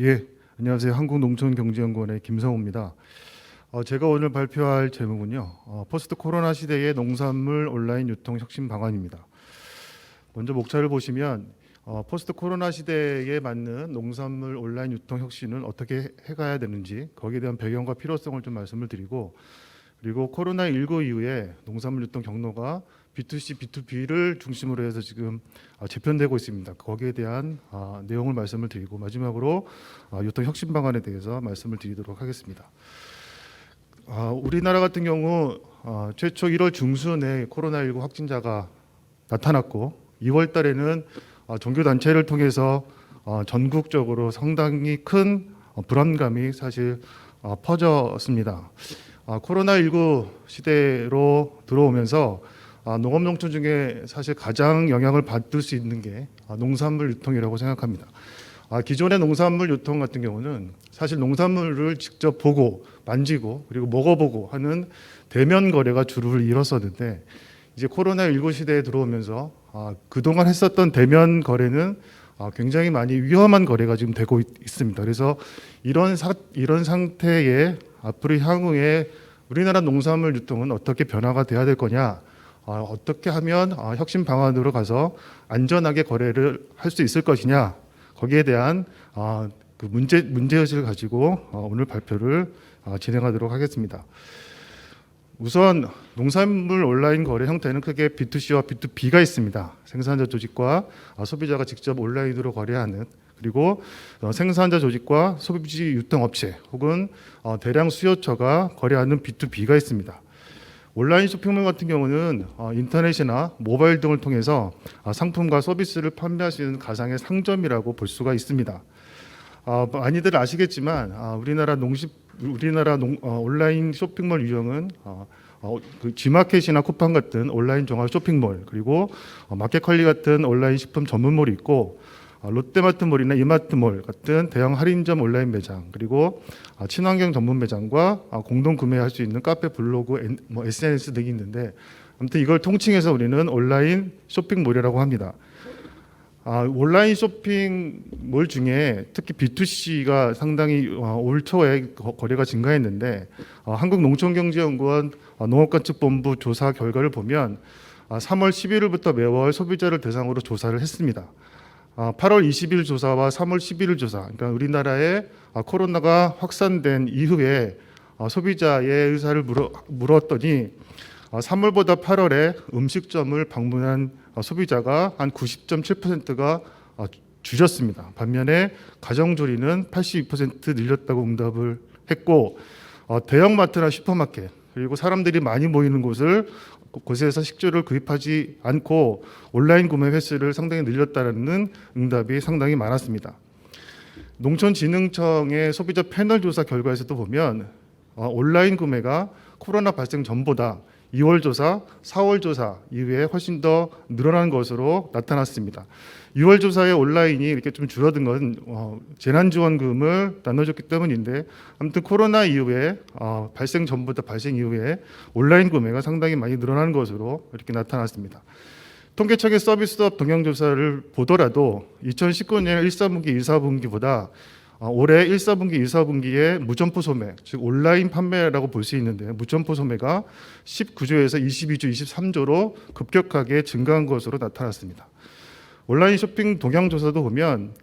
예, 안녕하세요. 한국농촌경제연구원의 김성우입니다. 제가 오늘 발표할 제목은요, 포스트 코로나 시대의 농산물 온라인 유통 혁신 방안입니다. 먼저 목차를 보시면 포스트 코로나 시대에 맞는 농산물 온라인 유통 혁신은 어떻게 해가야 되는지 거기에 대한 배경과 필요성을 좀 말씀을 드리고, 그리고 코로나19 이후에 농산물 유통 경로가 B2C, B2B를 중심으로 해서 지금 재편되고 있습니다. 거기에 대한 내용을 말씀을 드리고, 마지막으로 유통 혁신 방안에 대해서 말씀을 드리도록 하겠습니다. 우리나라 같은 경우 최초 1월 중순에 코로나19 확진자가 나타났고, 2월 달에는 종교단체를 통해서 전국적으로 상당히 큰 불안감이 사실 퍼졌습니다. 코로나19 시대로 들어오면서 농업농촌 중에 사실 가장 영향을 받을 수 있는 게 농산물 유통이라고 생각합니다. 기존의 농산물 유통 같은 경우는 사실 농산물을 직접 보고 만지고 그리고 먹어보고 하는 대면 거래가 주를 이뤘었는데, 이제 코로나19 시대에 들어오면서 그동안 했었던 대면 거래는 굉장히 많이 위험한 거래가 지금 되고 있습니다. 그래서 이런 상태에 앞으로 향후에 우리나라 농산물 유통은 어떻게 변화가 돼야 될 거냐, 어떻게 하면 혁신 방안으로 가서 안전하게 거래를 할 수 있을 것이냐, 거기에 대한 그 문제의식을 가지고 오늘 발표를 진행하도록 하겠습니다. 우선 농산물 온라인 거래 형태는 크게 B2C와 B2B가 있습니다. 생산자 조직과 소비자가 직접 온라인으로 거래하는, 그리고 생산자 조직과 소비지 유통업체 혹은 대량 수요처가 거래하는 B2B가 있습니다. 온라인 쇼핑몰 같은 경우는 인터넷이나 모바일 등을 통해서 상품과 서비스를 판매할 수 있는 가상의 상점이라고 볼 수가 있습니다. 많이들 아시겠지만 우리나라 온라인 쇼핑몰 유형은 그 G마켓이나 쿠팡 같은 온라인 종합 쇼핑몰, 그리고 마켓컬리 같은 온라인 식품 전문몰이 있고, 롯데마트몰이나 이마트몰 같은 대형 할인점 온라인 매장, 그리고 친환경 전문 매장과 공동 구매할 수 있는 카페, 블로그, SNS 등이 있는데, 아무튼 이걸 통칭해서 우리는 온라인 쇼핑몰이라고 합니다. 온라인 쇼핑몰 중에 특히 B2C가 상당히 올 초에 거래가 증가했는데, 한국농촌경제연구원 농업관측본부 조사 결과를 보면 3월 11일부터 매월 소비자를 대상으로 조사를 했습니다. 8월 20일 조사와 3월 11일 조사, 그러니까 우리나라에 코로나가 확산된 이후에 소비자의 의사를 물었더니 3월보다 8월에 음식점을 방문한 소비자가 한 90.7%가 줄였습니다. 반면에 가정조리는 82% 늘렸다고 응답을 했고, 대형마트나 슈퍼마켓 그리고 사람들이 많이 모이는 곳에서 식재료를 구입하지 않고 온라인 구매 횟수를 상당히 늘렸다는 응답이 상당히 많았습니다. 농촌진흥청의 소비자 패널 조사 결과에서도 보면 온라인 구매가 코로나 발생 전보다 2월 조사, 4월 조사 이후에 훨씬 더 늘어난 것으로 나타났습니다. 6월 조사에 온라인이 이렇게 좀 줄어든 건 재난지원금을 나눠줬기 때문인데, 아무튼 코로나 이후에 발생 전보다 발생 이후에 온라인 구매가 상당히 많이 늘어난 것으로 이렇게 나타났습니다. 통계청의 서비스업 동향조사를 보더라도 2019년 1, 4분기, 2, 4분기보다 올해 1, 4분기, 2, 4분기에 무점포 소매, 즉 온라인 판매라고 볼 수 있는데, 무점포 소매가 19조에서 22조, 23조로 급격하게 증가한 것으로 나타났습니다. 온라인 쇼핑 동향조사도 보면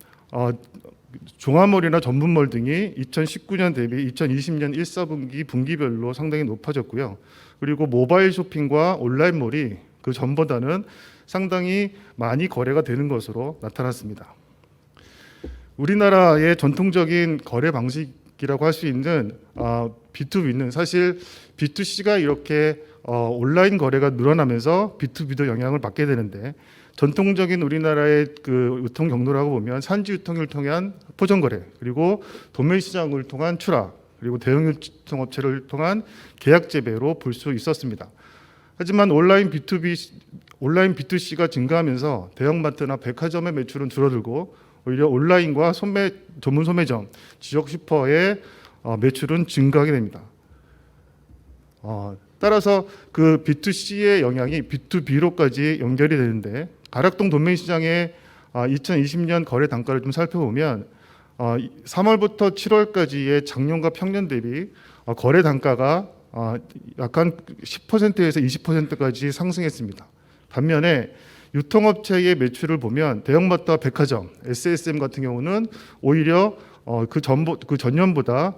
종합몰이나 전문몰 등이 2019년 대비 2020년 1, 4분기 분기별로 상당히 높아졌고요. 그리고 모바일 쇼핑과 온라인몰이 그 전보다는 상당히 많이 거래가 되는 것으로 나타났습니다. 우리나라의 전통적인 거래 방식이라고 할 수 있는 B2B는 사실 B2C가 이렇게 온라인 거래가 늘어나면서 B2B도 영향을 받게 되는데, 전통적인 우리나라의 그 유통 경로라고 보면 산지 유통을 통한 포장 거래, 그리고 도매 시장을 통한 출하, 그리고 대형 유통업체를 통한 계약 재배로 볼 수 있었습니다. 하지만 온라인 B2C가 증가하면서 대형마트나 백화점의 매출은 줄어들고, 오히려 온라인과 전문 소매점, 지역 슈퍼의 매출은 증가하게 됩니다. 따라서 그 B2C의 영향이 B2B로까지 연결이 되는데, 가락동 도매시장의 2020년 거래 단가를 좀 살펴보면 3월부터 7월까지의 작년과 평년 대비 거래 단가가 약간 10%에서 20%까지 상승했습니다. 반면에 유통업체의 매출을 보면 대형마트와 백화점, SSM 같은 경우는 오히려 그 전년보다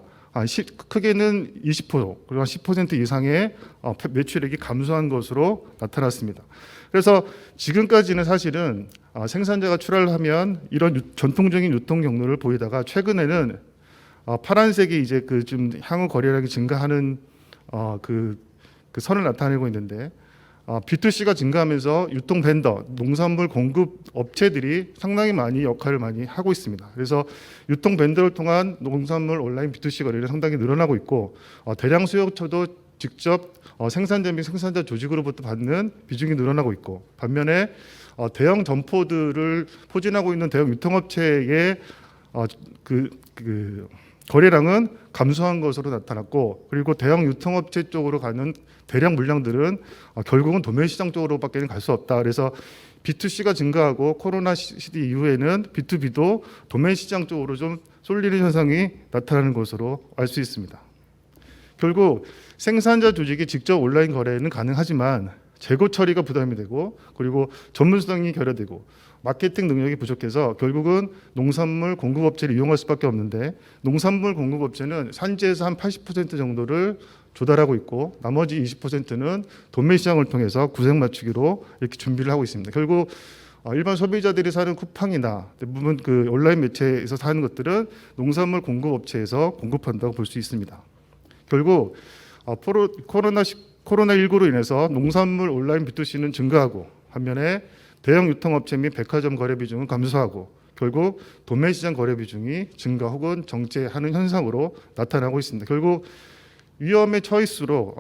크게는 20% 그리고 10% 이상의 매출액이 감소한 것으로 나타났습니다. 그래서 지금까지는 사실은 생산자가 출하를 하면 이런 전통적인 유통 경로를 보이다가 최근에는 파란색이 이제 그 좀 향후 거래량이 증가하는 그 선을 나타내고 있는데 B2C가 증가하면서 유통 벤더, 농산물 공급 업체들이 상당히 많이 역할을 많이 하고 있습니다. 그래서 유통 벤더를 통한 농산물 온라인 B2C 거래가 상당히 늘어나고 있고 대량 수요처도 직접 생산자 및 생산자 조직으로부터 받는 비중이 늘어나고 있고 반면에 대형 점포들을 포진하고 있는 대형 유통업체의 거래량은 감소한 것으로 나타났고 그리고 대형 유통업체 쪽으로 가는 대량 물량들은 결국은 도매 시장 쪽으로밖에 갈 수 없다. 그래서 B2C가 증가하고 코로나 시대 이후에는 B2B도 도매 시장 쪽으로 좀 쏠리는 현상이 나타나는 것으로 알 수 있습니다. 결국 생산자 조직이 직접 온라인 거래는 가능하지만 재고 처리가 부담이 되고 그리고 전문성이 결여되고 마케팅 능력이 부족해서 결국은 농산물 공급업체를 이용할 수밖에 없는데 농산물 공급업체는 산지에서 한 80% 정도를 조달하고 있고 나머지 20%는 도매 시장을 통해서 구색 맞추기로 이렇게 준비를 하고 있습니다. 결국 일반 소비자들이 사는 쿠팡이나 대부분 그 온라인 매체에서 사는 것들은 농산물 공급업체에서 공급한다고 볼 수 있습니다. 결국 코로나19로 인해서 농산물 온라인 B2C는 증가하고 반면에 대형 유통업체 및 백화점 거래 비중은 감소하고 결국 도매 시장 거래 비중이 증가 혹은 정체하는 현상으로 나타나고 있습니다. 결국 위험에 처할수록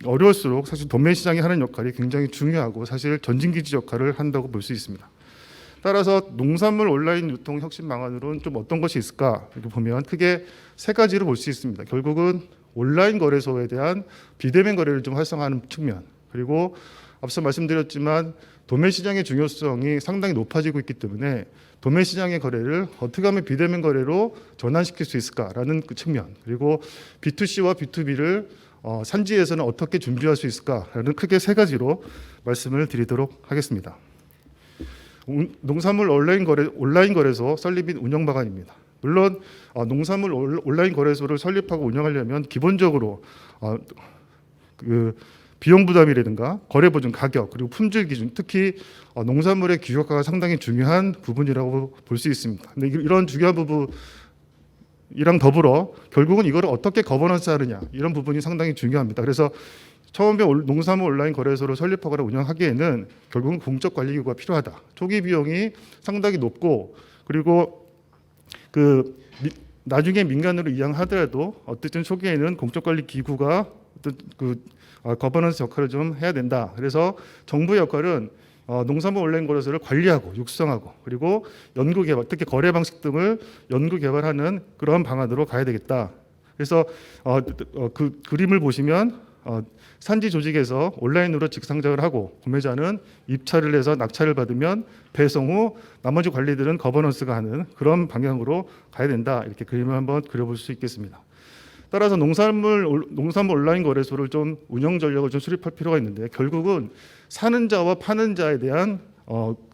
어려울수록 사실 도매 시장이 하는 역할이 굉장히 중요하고 사실 전진기지 역할을 한다고 볼 수 있습니다. 따라서 농산물 온라인 유통 혁신 방안으로는 좀 어떤 것이 있을까 이렇게 보면 크게 세 가지로 볼 수 있습니다. 결국은 온라인 거래소에 대한 비대면 거래를 좀 활성화하는 측면 그리고 앞서 말씀드렸지만 도매 시장의 중요성이 상당히 높아지고 있기 때문에 도매 시장의 거래를 어떻게 하면 비대면 거래로 전환시킬 수 있을까라는 그 측면 그리고 B2C와 B2B를 산지에서는 어떻게 준비할 수 있을까라는 크게 세 가지로 말씀을 드리도록 하겠습니다. 농산물 온라인 거래소 설립 및 운영 방안입니다. 물론 농산물 온라인 거래소를 설립하고 운영하려면 기본적으로 비용 부담이라든가 거래 보증 가격 그리고 품질 기준 특히 농산물의 규격화가 상당히 중요한 부분이라고 볼 수 있습니다. 근데 이런 중요한 부분이랑 더불어 결국은 이거를 어떻게 거버넌스 하느냐 이런 부분이 상당히 중요합니다. 그래서 처음에 농산물 온라인 거래소를 설립하거나 운영하기에는 결국은 공적 관리 기구가 필요하다. 초기 비용이 상당히 높고 그리고 나중에 민간으로 이양하더라도 어쨌든 초기에는 공적 관리 기구가 어떤 거버넌스 역할을 좀 해야 된다. 그래서 정부의 역할은 농산물 온라인 거래소를 관리하고 육성하고 그리고 연구 개발, 특히 거래 방식 등을 연구 개발하는 그런 방안으로 가야 되겠다. 그래서 그 그림을 보시면 산지 조직에서 온라인으로 직상작을 하고 구매자는 입찰을 해서 낙찰을 받으면 배송 후 나머지 관리들은 거버넌스가 하는 그런 방향으로 가야 된다. 이렇게 그림을 한번 그려볼 수 있겠습니다. 따라서 농산물 온라인 거래소를 좀 운영 전략을 좀 수립할 필요가 있는데 결국은 사는 자와 파는 자에 대한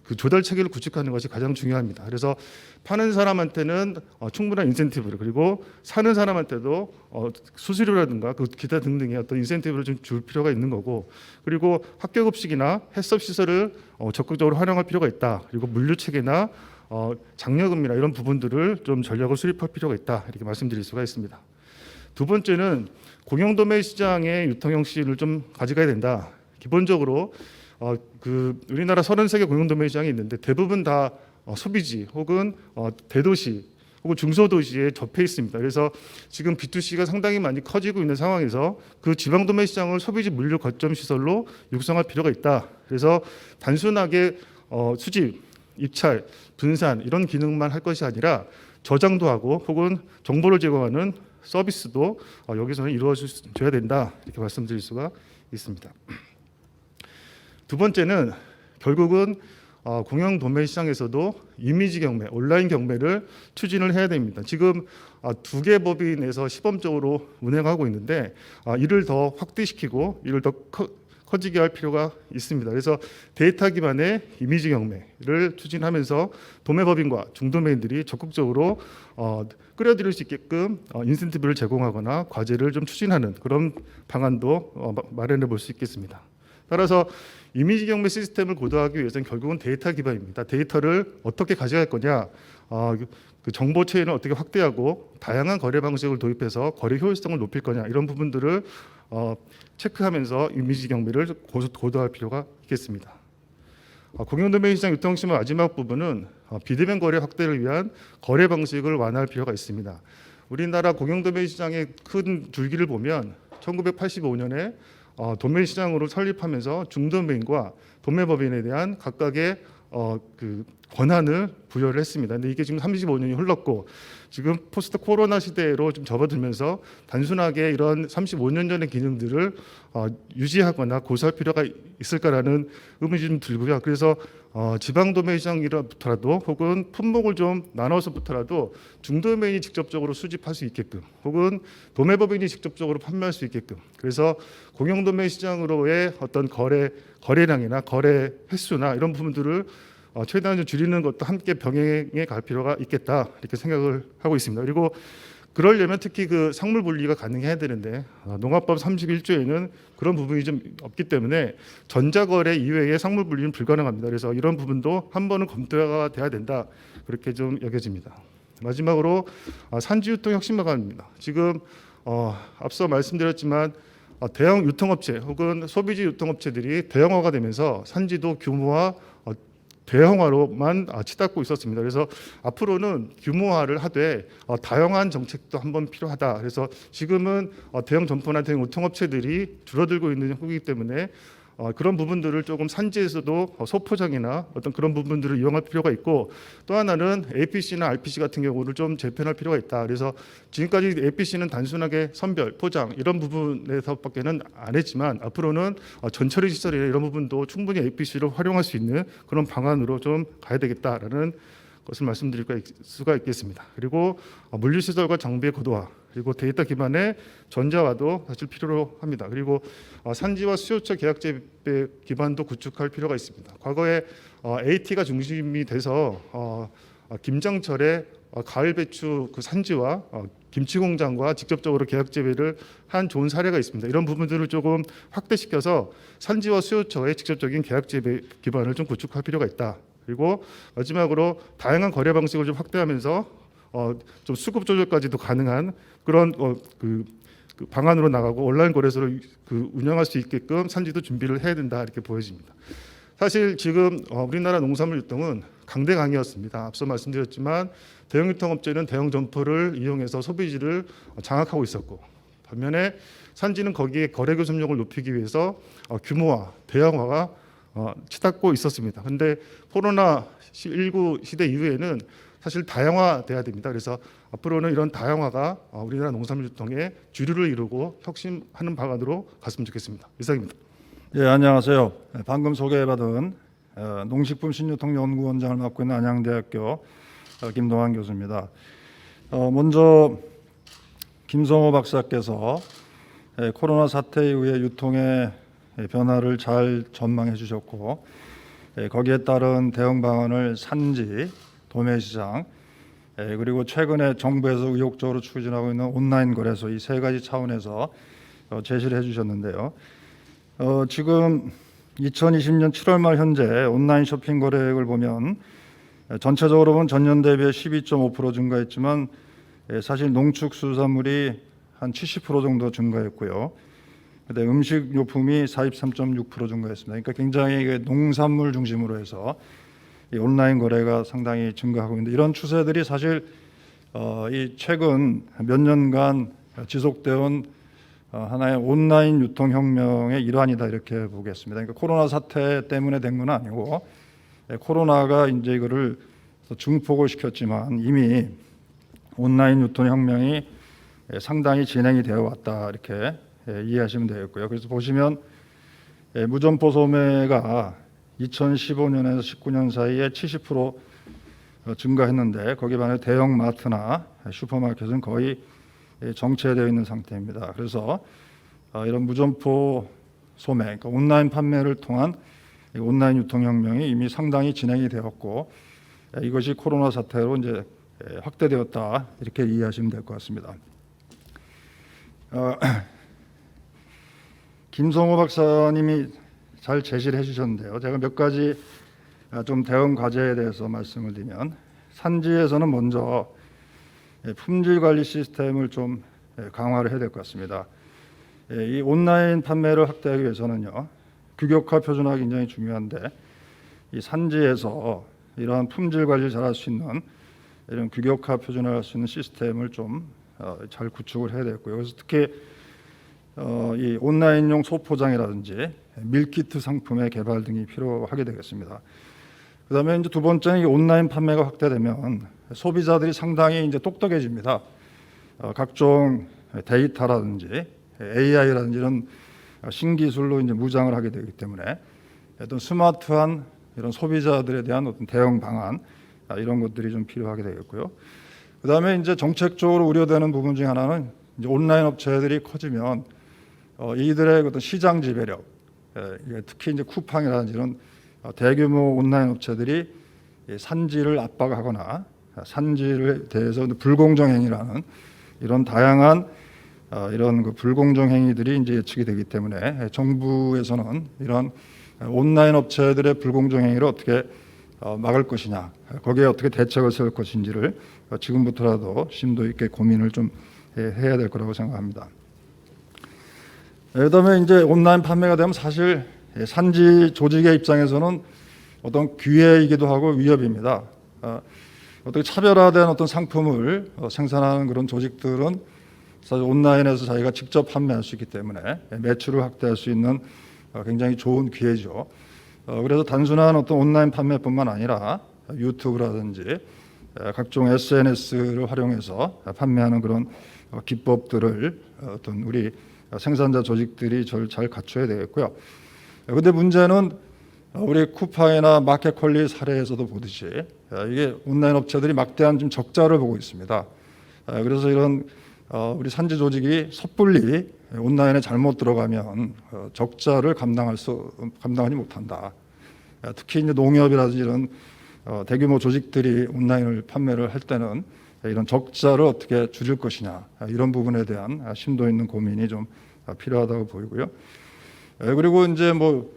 그 조달 체계를 구축하는 것이 가장 중요합니다. 그래서 파는 사람한테는 충분한 인센티브를 그리고 사는 사람한테도 수수료라든가 그 기타 등등의 어떤 인센티브를 좀 줄 필요가 있는 거고 그리고 학교 급식이나 햇섭 시설을 적극적으로 활용할 필요가 있다. 그리고 물류 체계나 장려금이나 이런 부분들을 좀 전략을 수립할 필요가 있다. 이렇게 말씀드릴 수가 있습니다. 두 번째는 공영도매 시장의 유통 형식을 좀 가져가야 된다. 기본적으로 우리나라 33개 공영도매 시장이 있는데 대부분 다 소비지 혹은 대도시 혹은 중소도시에 접해 있습니다. 그래서 지금 B2C가 상당히 많이 커지고 있는 상황에서 그 지방도매 시장을 소비지 물류 거점 시설로 육성할 필요가 있다. 그래서 단순하게 수집, 입찰, 분산 이런 기능만 할 것이 아니라 저장도 하고 혹은 정보를 제공하는 서비스도 여기서는 이루어져야 된다. 이렇게 말씀드릴 수가 있습니다. 두 번째는 결국은 공영 도매 시장에서도 이미지 경매, 온라인 경매를 추진을 해야 됩니다. 지금 두 개 법인에서 시범적으로 운행하고 있는데 이를 더 확대시키고 이를 더 커지게 할 필요가 있습니다. 그래서 데이터 기반의 이미지 경매를 추진하면서 도매법인과 중도매인들이 적극적으로 끌어들일 수 있게끔 인센티브를 제공하거나 과제를 좀 추진하는 그런 방안도 마련해 볼 수 있겠습니다. 따라서 이미지 경매 시스템을 고도화하기 위해서는 결국은 데이터 기반입니다. 데이터를 어떻게 가져갈 거냐, 그 정보 체인을 어떻게 확대하고 다양한 거래 방식을 도입해서 거래 효율성을 높일 거냐 이런 부분들을 체크하면서 이미지 경매를 고도화할 필요가 있겠습니다. 공용도매 시장 유통심의 마지막 부분은 비대면 거래 확대를 위한 거래 방식을 완화할 필요가 있습니다. 우리나라 공용도매 시장의 큰 줄기를 보면 1985년에 도매 시장으로 설립하면서 중도매인과 도매법인에 대한 각각의 그 권한을 부여를 했습니다. 근데 이게 지금 35년이 흘렀고 지금 포스트 코로나 시대로 좀 접어들면서 단순하게 이런 35년 전의 기능들을 유지하거나 고수할 필요가 있을까라는 의문이 좀 들고요. 그래서 지방 도매 시장이라부터라도 혹은 품목을 좀 나눠서부터라도 중도매인이 직접적으로 수집할 수 있게끔 혹은 도매법인이 직접적으로 판매할 수 있게끔 그래서 공영도매 시장으로의 어떤 거래량이나 거래 횟수나 이런 부분들을 최대한 좀 줄이는 것도 함께 병행해 갈 필요가 있겠다 이렇게 생각을 하고 있습니다. 그리고 그러려면 특히 그 상물 분리가 가능해야 되는데 농업법 31조에는 그런 부분이 좀 없기 때문에 전자거래 이외의 상물 분리는 불가능합니다. 그래서 이런 부분도 한 번은 검토가 돼야 된다 그렇게 좀 여겨집니다. 마지막으로 산지유통 혁신 방안입니다. 지금 앞서 말씀드렸지만 대형 유통업체 혹은 소비지 유통업체들이 대형화가 되면서 산지도 규모화 대형화로만 치닫고 있었습니다. 그래서 앞으로는 규모화를 하되 다양한 정책도 한번 필요하다. 그래서 지금은 대형 점포나 대형 유통업체들이 줄어들고 있는 후기이기 때문에 그런 부분들을 조금 산지에서도 소포장이나 어떤 그런 부분들을 이용할 필요가 있고 또 하나는 APC나 RPC 같은 경우를 좀 재편할 필요가 있다. 그래서 지금까지 APC는 단순하게 선별, 포장 이런 부분에서밖에는 안 했지만 앞으로는 전처리 시설이나 이런 부분도 충분히 APC를 활용할 수 있는 그런 방안으로 좀 가야 되겠다라는 것을 말씀드릴 수가 있겠습니다. 그리고 물류시설과 장비의 고도화 그리고 데이터 기반의 전자화도 사실 필요로 합니다. 그리고 산지와 수요처 계약제 기반도 구축할 필요가 있습니다. 과거에 AT가 중심이 돼서 김장철에 가을 배추 그 산지와 김치 공장과 직접적으로 계약 재배를 한 좋은 사례가 있습니다. 이런 부분들을 조금 확대시켜서 산지와 수요처의 직접적인 계약 재배 기반을 좀 구축할 필요가 있다. 그리고 마지막으로 다양한 거래 방식을 좀 확대하면서 좀 수급 조절까지도 가능한 그런 그 방안으로 나가고 온라인 거래소를 운영할 수 있게끔 산지도 준비를 해야 된다 이렇게 보여집니다. 사실 지금 우리나라 농산물 유통은 강대강이었습니다. 앞서 말씀드렸지만 대형 유통업체는 대형 점포를 이용해서 소비지를 장악하고 있었고 반면에 산지는 거기에 거래 교섭력을 높이기 위해서 규모화, 대형화가 치닫고 있었습니다. 그런데 코로나19 시대 이후에는 사실 다양화돼야 됩니다. 그래서 앞으로는 이런 다양화가 우리나라 농산물 유통의 주류를 이루고 혁신하는 방안으로 갔으면 좋겠습니다. 이상입니다. 예, 안녕하세요. 방금 소개받은 농식품 신유통연구원장을 맡고 있는 안양대학교 김동환 교수입니다. 먼저 김성호 박사께서 코로나 사태 이후에 유통의 변화를 잘 전망해 주셨고 거기에 따른 대응 방안을 산지, 도매시장 그리고 최근에 정부에서 의욕적으로 추진하고 있는 온라인 거래소 이 세 가지 차원에서 제시를 해주셨는데요. 지금 2020년 7월 말 현재 온라인 쇼핑 거래액을 보면 전체적으로 보면 전년 대비해 12.5% 증가했지만 사실 농축수산물이 한 70% 정도 증가했고요. 근데 음식료품이 43.6% 증가했습니다. 그러니까 굉장히 농산물 중심으로 해서 이 온라인 거래가 상당히 증가하고 있는데 이런 추세들이 사실 이 최근 몇 년간 지속되어 온 하나의 온라인 유통 혁명의 일환이다 이렇게 보겠습니다. 그러니까 코로나 사태 때문에 된 건 아니고 코로나가 이제 이거를 증폭을 시켰지만 이미 온라인 유통 혁명이 상당히 진행이 되어 왔다 이렇게 이해하시면 되겠고요. 그래서 보시면 무점포 소매가 2015년에서 19년 사이에 70% 증가했는데 거기에 반해 대형 마트나 슈퍼마켓은 거의 정체되어 있는 상태입니다. 그래서 이런 무점포 소매, 그러니까 온라인 판매를 통한 온라인 유통혁명이 이미 상당히 진행이 되었고 이것이 코로나 사태로 이제 확대되었다 이렇게 이해하시면 될 것 같습니다. 김성호 박사님이 잘 제시를 해주셨는데요. 제가 몇 가지 좀 대응 과제에 대해서 말씀을 드리면 산지에서는 먼저 품질 관리 시스템을 좀 강화를 해야 될 것 같습니다. 이 온라인 판매를 확대하기 위해서는요, 규격화 표준화가 굉장히 중요한데 이 산지에서 이러한 품질 관리를 잘할 수 있는 이런 규격화 표준화할 수 있는 시스템을 좀 잘 구축을 해야 되겠고요. 그래서 특히 이 온라인용 소포장이라든지 밀키트 상품의 개발 등이 필요하게 되겠습니다. 그다음에 이제 두 번째는 이 온라인 판매가 확대되면 소비자들이 상당히 이제 똑똑해집니다. 각종 데이터라든지 AI라든지 이런 신기술로 이제 무장을 하게 되기 때문에 어떤 스마트한 이런 소비자들에 대한 어떤 대응 방안 이런 것들이 좀 필요하게 되겠고요. 그다음에 이제 정책적으로 우려되는 부분 중 하나는 이제 온라인 업체들이 커지면 이들의 어떤 시장 지배력, 특히 이제 쿠팡이라든지 이런 대규모 온라인 업체들이 산지를 압박하거나 산지에 대해서 불공정 행위라는 이런 다양한 이런 그 불공정 행위들이 이제 예측이 되기 때문에 정부에서는 이런 온라인 업체들의 불공정 행위를 어떻게 막을 것이냐, 거기에 어떻게 대책을 세울 것인지를 지금부터라도 심도 있게 고민을 좀 해야 될 거라고 생각합니다. 그다음에 이제 온라인 판매가 되면 사실 산지 조직의 입장에서는 어떤 기회이기도 하고 위협입니다. 어떻게 차별화된 어떤 상품을 생산하는 그런 조직들은 사실 온라인에서 자기가 직접 판매할 수 있기 때문에 매출을 확대할 수 있는 굉장히 좋은 기회죠. 그래서 단순한 어떤 온라인 판매뿐만 아니라 유튜브라든지 각종 SNS를 활용해서 판매하는 그런 기법들을 어떤 우리 생산자 조직들이 잘 갖춰야 되겠고요. 그런데 문제는 우리 쿠팡이나 마켓컬리 사례에서도 보듯이 이게 온라인 업체들이 막대한 좀 적자를 보고 있습니다. 그래서 이런 우리 산지 조직이 섣불리 온라인에 잘못 들어가면 적자를 감당하지 못한다. 특히 이제 농협이라든지 이런 대규모 조직들이 온라인을 판매를 할 때는 이런 적자를 어떻게 줄일 것이냐 이런 부분에 대한 심도 있는 고민이 좀 필요하다고 보이고요. 그리고 이제 뭐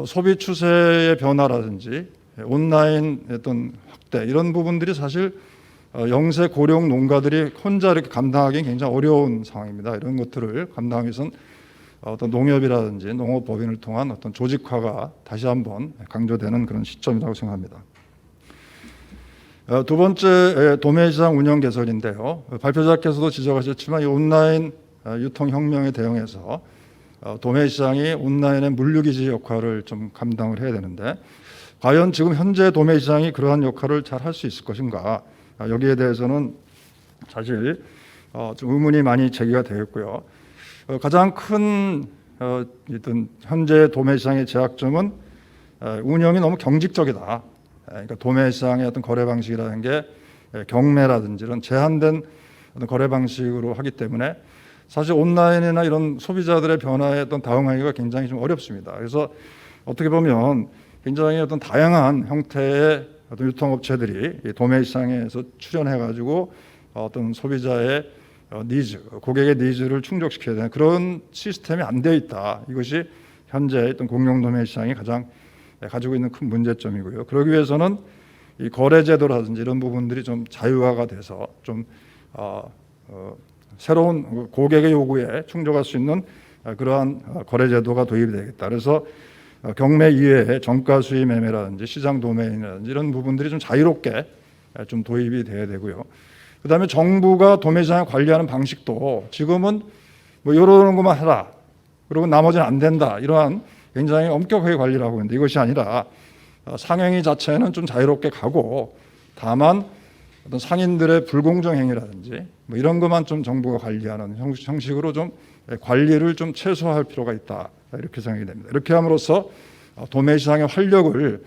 소비 추세의 변화라든지 온라인 어떤 확대 이런 부분들이 사실 영세 고령 농가들이 혼자 이렇게 감당하기는 굉장히 어려운 상황입니다. 이런 것들을 감당하기 위해서는 어떤 농협이라든지 농업법인을 통한 어떤 조직화가 다시 한번 강조되는 그런 시점이라고 생각합니다. 두 번째 도매 시장 운영 개선인데요. 발표자께서도 지적하셨지만 이 온라인 유통혁명에 대응해서 도매 시장이 온라인의 물류기지 역할을 좀 감당을 해야 되는데 과연 지금 현재 도매 시장이 그러한 역할을 잘 할 수 있을 것인가? 여기에 대해서는 사실 좀 의문이 많이 제기가 되었고요. 가장 큰 어떤 현재 도매 시장의 제약점은 운영이 너무 경직적이다. 그러니까 도매 시장의 어떤 거래 방식이라는 게 경매라든지 이런 제한된 어떤 거래 방식으로 하기 때문에 사실 온라인이나 이런 소비자들의 변화에 어떤 대응하기가 굉장히 좀 어렵습니다. 그래서 어떻게 보면 굉장히 어떤 다양한 형태의 어떤 유통업체들이 도매 시장에서 출연해가지고 어떤 소비자의 니즈, 고객의 니즈를 충족시켜야 되는 그런 시스템이 안 되어 있다. 이것이 현재 어떤 공용 도매 시장이 가장 가지고 있는 큰 문제점이고요. 그러기 위해서는 이 거래 제도라든지 이런 부분들이 좀 자유화가 돼서 좀 새로운 고객의 요구에 충족할 수 있는 그러한 거래 제도가 도입이 되겠다. 그래서 경매 이외에 정가 수의 매매라든지 시장 도매이라든지 이런 부분들이 좀 자유롭게 좀 도입이 돼야 되고요. 그다음에 정부가 도매 시장을 관리하는 방식도 지금은 뭐 이러는 것만 해라. 그리고 나머지는 안 된다. 이러한 굉장히 엄격하게 관리를 하고 있는데 이것이 아니라 상행위 자체는 좀 자유롭게 가고 다만 어떤 상인들의 불공정 행위라든지 뭐 이런 것만 좀 정부가 관리하는 형식으로 좀 관리를 좀 최소화할 필요가 있다. 이렇게 생각이 됩니다. 이렇게 함으로써 도매 시장의 활력을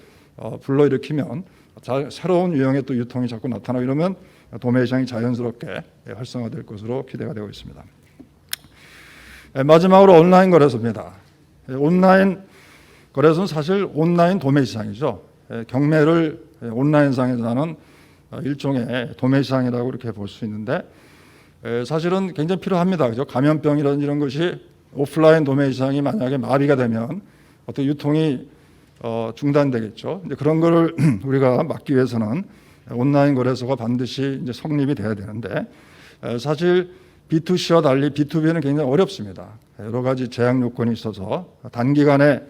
불러일으키면 새로운 유형의 또 유통이 자꾸 나타나고 이러면 도매 시장이 자연스럽게 활성화될 것으로 기대가 되고 있습니다. 마지막으로 온라인 거래소입니다. 온라인 거래소는 사실 온라인 도매 시장이죠. 경매를 온라인상에서 하는 일종의 도매 시장이라고 이렇게 볼 수 있는데 사실은 굉장히 필요합니다. 그죠? 감염병이라는 이런 것이 오프라인 도매 시장이 만약에 마비가 되면 어떤 유통이 중단되겠죠. 이제 그런 거를 우리가 막기 위해서는 온라인 거래소가 반드시 이제 성립이 돼야 되는데 사실 B2C와 달리 B2B는 굉장히 어렵습니다. 여러 가지 제약 요건이 있어서 단기간에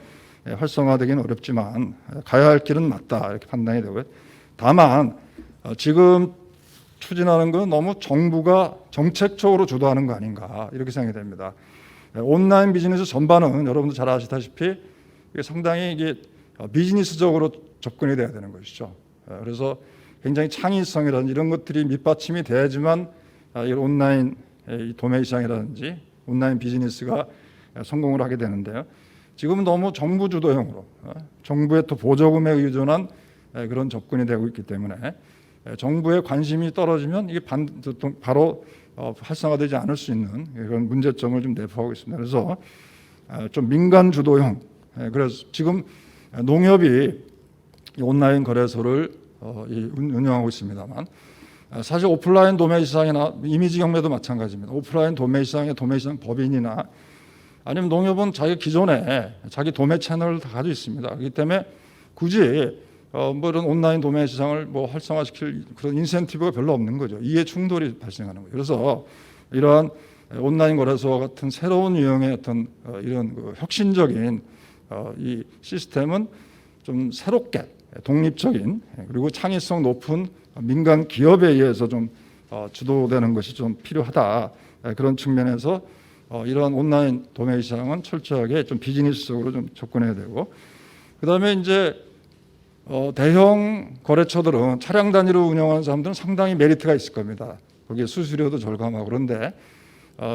활성화되기는 어렵지만 가야 할 길은 맞다 이렇게 판단이 되고요. 다만 지금 추진하는 건 너무 정부가 정책적으로 주도하는 거 아닌가 이렇게 생각이 됩니다. 온라인 비즈니스 전반은 여러분도 잘 아시다시피 이게 상당히 이게 비즈니스적으로 접근이 돼야 되는 것이죠. 그래서 굉장히 창의성이라든지 이런 것들이 밑받침이 돼야지만 이 온라인 도매 시장이라든지 온라인 비즈니스가 성공을 하게 되는데요. 지금은 너무 정부 주도형으로 정부의 또 보조금에 의존한 그런 접근이 되고 있기 때문에 정부의 관심이 떨어지면 이게 바로 활성화되지 않을 수 있는 그런 문제점을 좀 내포하고 있습니다. 그래서 좀 민간 주도형. 그래서 지금 농협이 온라인 거래소를 운영하고 있습니다만 사실 오프라인 도매 시장이나 이미지 경매도 마찬가지입니다. 오프라인 도매 시장의 도매 시장 법인이나 아니면 농협은 자기 기존에 자기 도매 채널을 다 가지고 있습니다. 그렇기 때문에 굳이 뭐 이런 온라인 도매 시장을 뭐 활성화시킬 그런 인센티브가 별로 없는 거죠. 이해 충돌이 발생하는 거예요. 그래서 이러한 온라인 거래소와 같은 새로운 유형의 어떤 이런 혁신적인 이 시스템은 좀 새롭게 독립적인 그리고 창의성 높은 민간 기업에 의해서 좀 주도되는 것이 좀 필요하다. 그런 측면에서 이러한 온라인 도매 시장은 철저하게 좀 비즈니스적으로 좀 접근해야 되고, 그다음에 이제 대형 거래처들은 차량 단위로 운영하는 사람들은 상당히 메리트가 있을 겁니다. 거기에 수수료도 절감하고. 그런데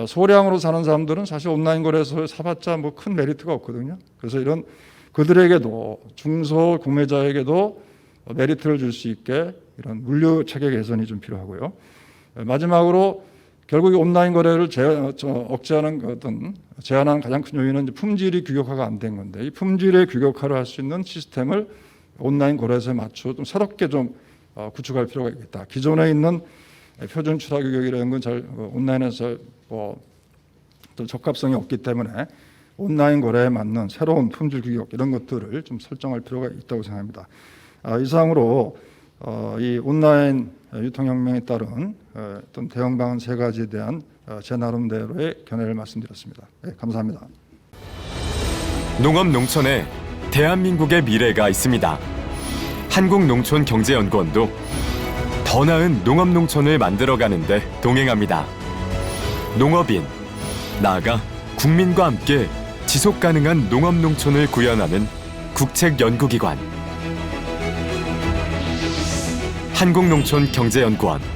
소량으로 사는 사람들은 사실 온라인 거래소에 사봤자 뭐 큰 메리트가 없거든요. 그래서 이런 그들에게도 중소 구매자에게도 메리트를 줄 수 있게 이런 물류 체계 개선이 좀 필요하고요. 마지막으로 결국 온라인 거래를 억제하는 어떤 제한하는 가장 큰 요인은 품질이 규격화가 안 된 건데, 이 품질의 규격화를 할 수 있는 시스템을 온라인 거래소에 맞춰 좀 새롭게 좀 구축할 필요가 있겠다. 기존에 있는 표준 출하 규격이라는 건 잘 온라인에서 또 적합성이 없기 때문에 온라인 거래에 맞는 새로운 품질 규격 이런 것들을 좀 설정할 필요가 있다고 생각합니다. 이상으로 이 온라인 유통혁명에 따른 어떤 대응 방안 세 가지에 대한 제 나름대로의 견해를 말씀드렸습니다. 네, 감사합니다. 농업 농촌에 대한민국의 미래가 있습니다. 한국농촌경제연구원도 더 나은 농업 농촌을 만들어가는데 동행합니다. 농업인, 나아가 국민과 함께 지속가능한 농업 농촌을 구현하는 국책연구기관 한국농촌경제연구원.